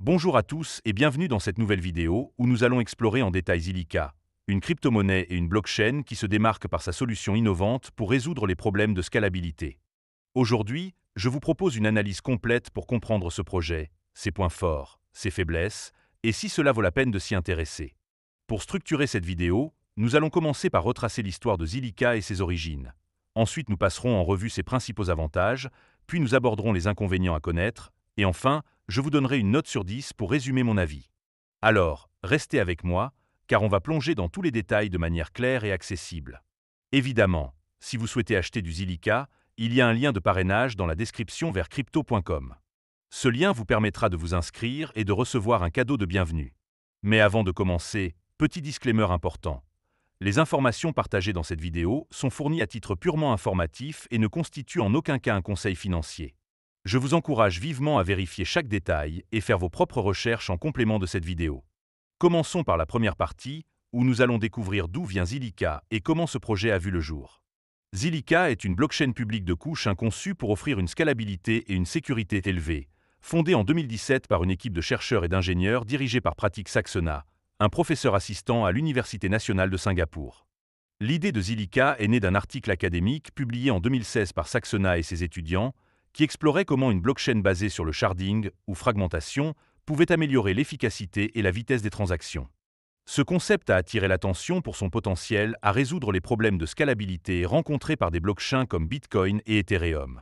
Bonjour à tous et bienvenue dans cette nouvelle vidéo où nous allons explorer en détail Zilliqa, une crypto-monnaie et une blockchain qui se démarquent par sa solution innovante pour résoudre les problèmes de scalabilité. Aujourd'hui, je vous propose une analyse complète pour comprendre ce projet, ses points forts, ses faiblesses, et si cela vaut la peine de s'y intéresser. Pour structurer cette vidéo, nous allons commencer par retracer l'histoire de Zilliqa et ses origines. Ensuite, nous passerons en revue ses principaux avantages, puis nous aborderons les inconvénients à connaître, et enfin, je vous donnerai une note sur 10 pour résumer mon avis. Alors, restez avec moi, car on va plonger dans tous les détails de manière claire et accessible. Évidemment, si vous souhaitez acheter du Zilliqa, il y a un lien de parrainage dans la description vers crypto.com. Ce lien vous permettra de vous inscrire et de recevoir un cadeau de bienvenue. Mais avant de commencer, petit disclaimer important. Les informations partagées dans cette vidéo sont fournies à titre purement informatif et ne constituent en aucun cas un conseil financier. Je vous encourage vivement à vérifier chaque détail et faire vos propres recherches en complément de cette vidéo. Commençons par la première partie, où nous allons découvrir d'où vient Zilliqa et comment ce projet a vu le jour. Zilliqa est une blockchain publique de couche conçue pour offrir une scalabilité et une sécurité élevées, fondée en 2017 par une équipe de chercheurs et d'ingénieurs dirigée par Pratik Saxena, un professeur assistant à l'Université nationale de Singapour. L'idée de Zilliqa est née d'un article académique publié en 2016 par Saxena et ses étudiants, qui explorait comment une blockchain basée sur le sharding, ou fragmentation, pouvait améliorer l'efficacité et la vitesse des transactions. Ce concept a attiré l'attention pour son potentiel à résoudre les problèmes de scalabilité rencontrés par des blockchains comme Bitcoin et Ethereum.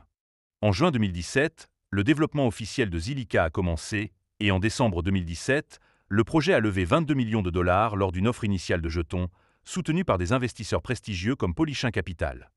En juin 2017, le développement officiel de Zilliqa a commencé, et en décembre 2017, le projet a levé 22 millions de dollars lors d'une offre initiale de jetons, soutenue par des investisseurs prestigieux comme Polychain Capital.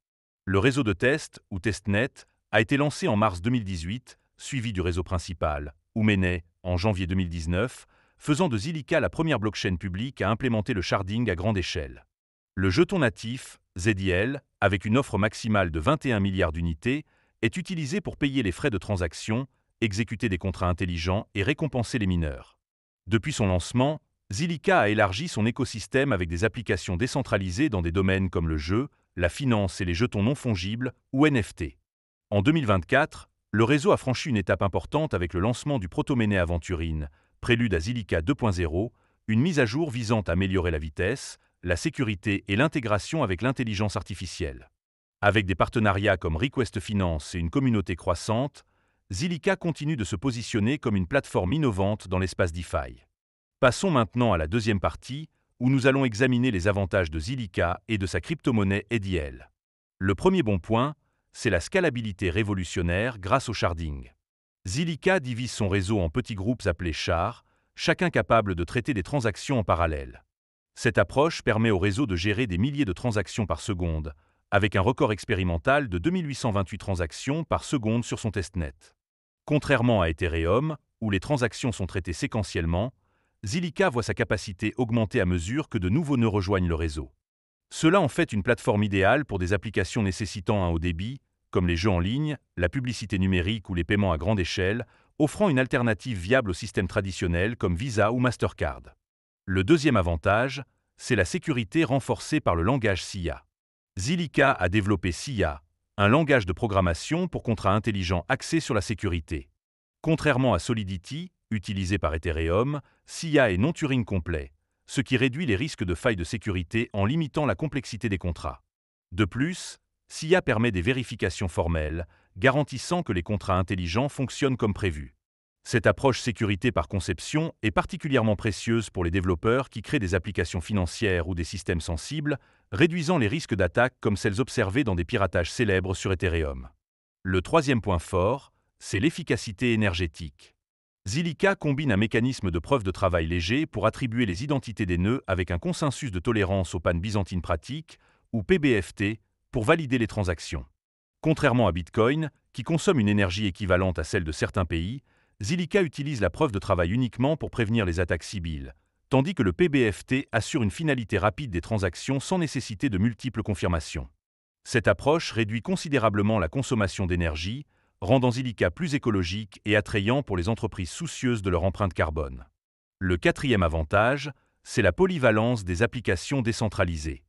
Le réseau de test, ou testnet, a été lancé en mars 2018, suivi du réseau principal, Oumenet, en janvier 2019, faisant de Zilliqa la première blockchain publique à implémenter le sharding à grande échelle. Le jeton natif, ZIL, avec une offre maximale de 21 milliards d'unités, est utilisé pour payer les frais de transaction, exécuter des contrats intelligents et récompenser les mineurs. Depuis son lancement, Zilliqa a élargi son écosystème avec des applications décentralisées dans des domaines comme le jeu, la finance et les jetons non fongibles, ou NFT. En 2024, le réseau a franchi une étape importante avec le lancement du Protoméné Aventurine, prélude à Zilliqa 2.0, une mise à jour visant à améliorer la vitesse, la sécurité et l'intégration avec l'intelligence artificielle. Avec des partenariats comme Request Finance et une communauté croissante, Zilliqa continue de se positionner comme une plateforme innovante dans l'espace DeFi. Passons maintenant à la deuxième partie, où nous allons examiner les avantages de Zilliqa et de sa crypto-monnaie EDL. Le premier bon point, c'est la scalabilité révolutionnaire grâce au sharding. Zilliqa divise son réseau en petits groupes appelés shards, chacun capable de traiter des transactions en parallèle. Cette approche permet au réseau de gérer des milliers de transactions par seconde, avec un record expérimental de 2828 transactions par seconde sur son testnet. Contrairement à Ethereum, où les transactions sont traitées séquentiellement, Zilliqa voit sa capacité augmenter à mesure que de nouveaux nœuds rejoignent le réseau. Cela en fait une plateforme idéale pour des applications nécessitant un haut débit, comme les jeux en ligne, la publicité numérique ou les paiements à grande échelle, offrant une alternative viable aux systèmes traditionnels comme Visa ou Mastercard. Le deuxième avantage, c'est la sécurité renforcée par le langage SIA. Zilliqa a développé SIA, un langage de programmation pour contrats intelligents axé sur la sécurité. Contrairement à Solidity, utilisé par Ethereum, SIA est non Turing complet, ce qui réduit les risques de failles de sécurité en limitant la complexité des contrats. De plus, SIA permet des vérifications formelles, garantissant que les contrats intelligents fonctionnent comme prévu. Cette approche sécurité par conception est particulièrement précieuse pour les développeurs qui créent des applications financières ou des systèmes sensibles, réduisant les risques d'attaque comme celles observées dans des piratages célèbres sur Ethereum. Le troisième point fort, c'est l'efficacité énergétique. Zilliqa combine un mécanisme de preuve de travail léger pour attribuer les identités des nœuds avec un consensus de tolérance aux pannes byzantines pratiques, ou PBFT, pour valider les transactions. Contrairement à Bitcoin, qui consomme une énergie équivalente à celle de certains pays, Zilliqa utilise la preuve de travail uniquement pour prévenir les attaques civiles, tandis que le PBFT assure une finalité rapide des transactions sans nécessiter de multiples confirmations. Cette approche réduit considérablement la consommation d'énergie, rendant Zilliqa plus écologique et attrayant pour les entreprises soucieuses de leur empreinte carbone. Le quatrième avantage, c'est la polyvalence des applications décentralisées.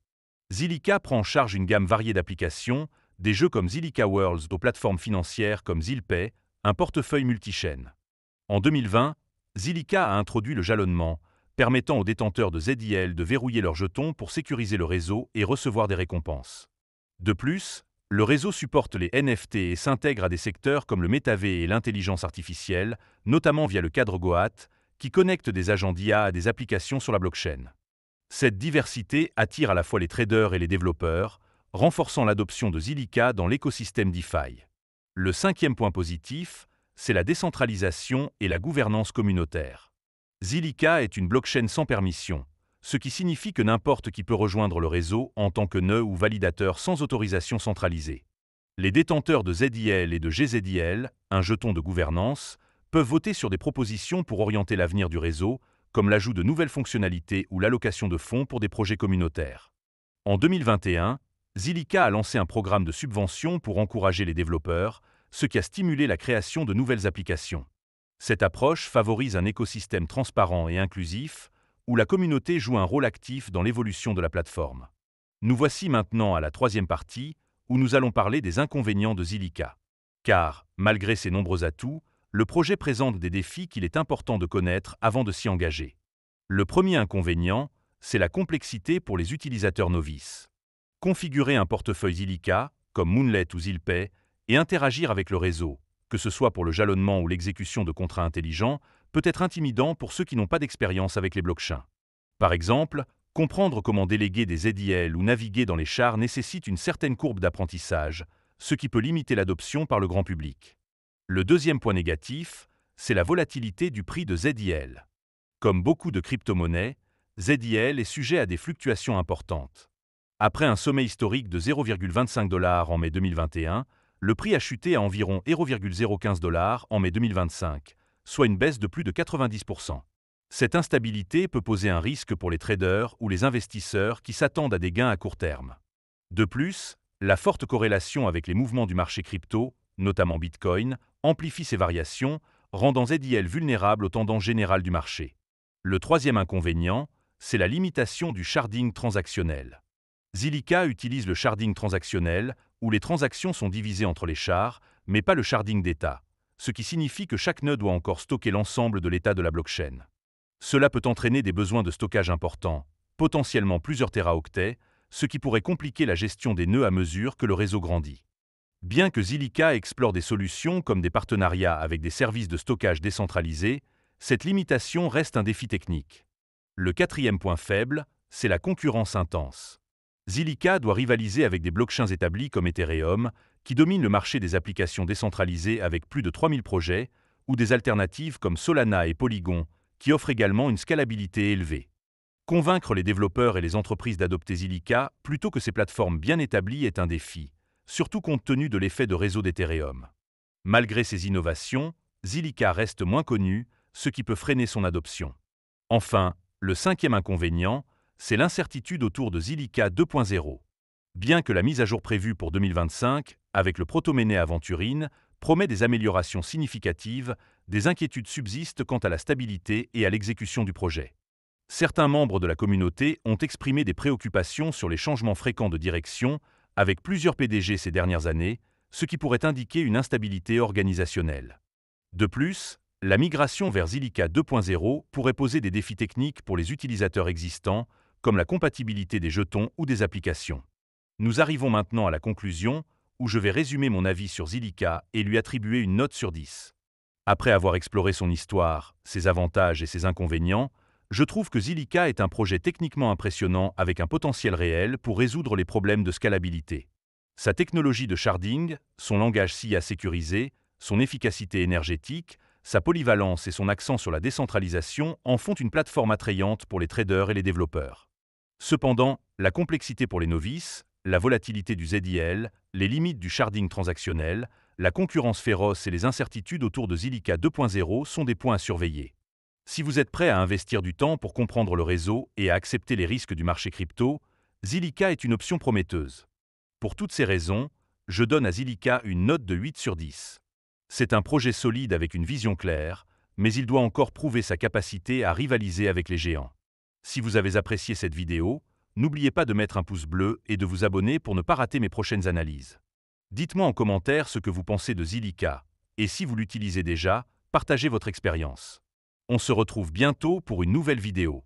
Zilliqa prend en charge une gamme variée d'applications, des jeux comme Zilliqa Worlds aux plateformes financières comme Zilpay, un portefeuille multichaîne. En 2020, Zilliqa a introduit le jalonnement, permettant aux détenteurs de ZIL de verrouiller leurs jetons pour sécuriser le réseau et recevoir des récompenses. De plus, le réseau supporte les NFT et s'intègre à des secteurs comme le métavers et l'intelligence artificielle, notamment via le cadre Goat, qui connecte des agents d'IA à des applications sur la blockchain. Cette diversité attire à la fois les traders et les développeurs, renforçant l'adoption de Zilliqa dans l'écosystème DeFi. Le cinquième point positif, c'est la décentralisation et la gouvernance communautaire. Zilliqa est une blockchain sans permission, ce qui signifie que n'importe qui peut rejoindre le réseau en tant que nœud ou validateur sans autorisation centralisée. Les détenteurs de ZIL et de GZIL, un jeton de gouvernance, peuvent voter sur des propositions pour orienter l'avenir du réseau, comme l'ajout de nouvelles fonctionnalités ou l'allocation de fonds pour des projets communautaires. En 2021, Zilliqa a lancé un programme de subvention pour encourager les développeurs, ce qui a stimulé la création de nouvelles applications. Cette approche favorise un écosystème transparent et inclusif, où la communauté joue un rôle actif dans l'évolution de la plateforme. Nous voici maintenant à la troisième partie, où nous allons parler des inconvénients de Zilliqa. Car, malgré ses nombreux atouts, le projet présente des défis qu'il est important de connaître avant de s'y engager. Le premier inconvénient, c'est la complexité pour les utilisateurs novices. Configurer un portefeuille Zilliqa, comme Moonlet ou Zilpay, et interagir avec le réseau, que ce soit pour le jalonnement ou l'exécution de contrats intelligents, peut être intimidant pour ceux qui n'ont pas d'expérience avec les blockchains. Par exemple, comprendre comment déléguer des ZIL ou naviguer dans les chars nécessite une certaine courbe d'apprentissage, ce qui peut limiter l'adoption par le grand public. Le deuxième point négatif, c'est la volatilité du prix de ZIL. Comme beaucoup de crypto-monnaies, ZIL est sujet à des fluctuations importantes. Après un sommet historique de 0,25 $ en mai 2021, le prix a chuté à environ 0,015 $ en mai 2025, soit une baisse de plus de 90%. Cette instabilité peut poser un risque pour les traders ou les investisseurs qui s'attendent à des gains à court terme. De plus, la forte corrélation avec les mouvements du marché crypto, notamment Bitcoin, amplifie ces variations, rendant ZIL vulnérable aux tendances générales du marché. Le troisième inconvénient, c'est la limitation du sharding transactionnel. Zilliqa utilise le sharding transactionnel, où les transactions sont divisées entre les shards, mais pas le sharding d'état, ce qui signifie que chaque nœud doit encore stocker l'ensemble de l'état de la blockchain. Cela peut entraîner des besoins de stockage importants, potentiellement plusieurs téraoctets, ce qui pourrait compliquer la gestion des nœuds à mesure que le réseau grandit. Bien que Zilliqa explore des solutions comme des partenariats avec des services de stockage décentralisés, cette limitation reste un défi technique. Le quatrième point faible, c'est la concurrence intense. Zilliqa doit rivaliser avec des blockchains établis comme Ethereum, qui dominent le marché des applications décentralisées avec plus de 3000 projets, ou des alternatives comme Solana et Polygon, qui offrent également une scalabilité élevée. Convaincre les développeurs et les entreprises d'adopter Zilliqa plutôt que ces plateformes bien établies est un défi, surtout compte tenu de l'effet de réseau d'Ethereum. Malgré ces innovations, Zilliqa reste moins connu, ce qui peut freiner son adoption. Enfin, le cinquième inconvénient, c'est l'incertitude autour de Zilliqa 2.0. Bien que la mise à jour prévue pour 2025, avec le proto-mainnet Aventurine, promet des améliorations significatives, des inquiétudes subsistent quant à la stabilité et à l'exécution du projet. Certains membres de la communauté ont exprimé des préoccupations sur les changements fréquents de direction, avec plusieurs PDG ces dernières années, ce qui pourrait indiquer une instabilité organisationnelle. De plus, la migration vers Zilliqa 2.0 pourrait poser des défis techniques pour les utilisateurs existants, comme la compatibilité des jetons ou des applications. Nous arrivons maintenant à la conclusion, où je vais résumer mon avis sur Zilliqa et lui attribuer une note sur 10. Après avoir exploré son histoire, ses avantages et ses inconvénients, je trouve que Zilliqa est un projet techniquement impressionnant avec un potentiel réel pour résoudre les problèmes de scalabilité. Sa technologie de sharding, son langage SIA sécurisé, son efficacité énergétique, sa polyvalence et son accent sur la décentralisation en font une plateforme attrayante pour les traders et les développeurs. Cependant, la complexité pour les novices, la volatilité du ZIL, les limites du sharding transactionnel, la concurrence féroce et les incertitudes autour de Zilliqa 2.0 sont des points à surveiller. Si vous êtes prêt à investir du temps pour comprendre le réseau et à accepter les risques du marché crypto, Zilliqa est une option prometteuse. Pour toutes ces raisons, je donne à Zilliqa une note de 8 sur 10. C'est un projet solide avec une vision claire, mais il doit encore prouver sa capacité à rivaliser avec les géants. Si vous avez apprécié cette vidéo, n'oubliez pas de mettre un pouce bleu et de vous abonner pour ne pas rater mes prochaines analyses. Dites-moi en commentaire ce que vous pensez de Zilliqa, et si vous l'utilisez déjà, partagez votre expérience. On se retrouve bientôt pour une nouvelle vidéo.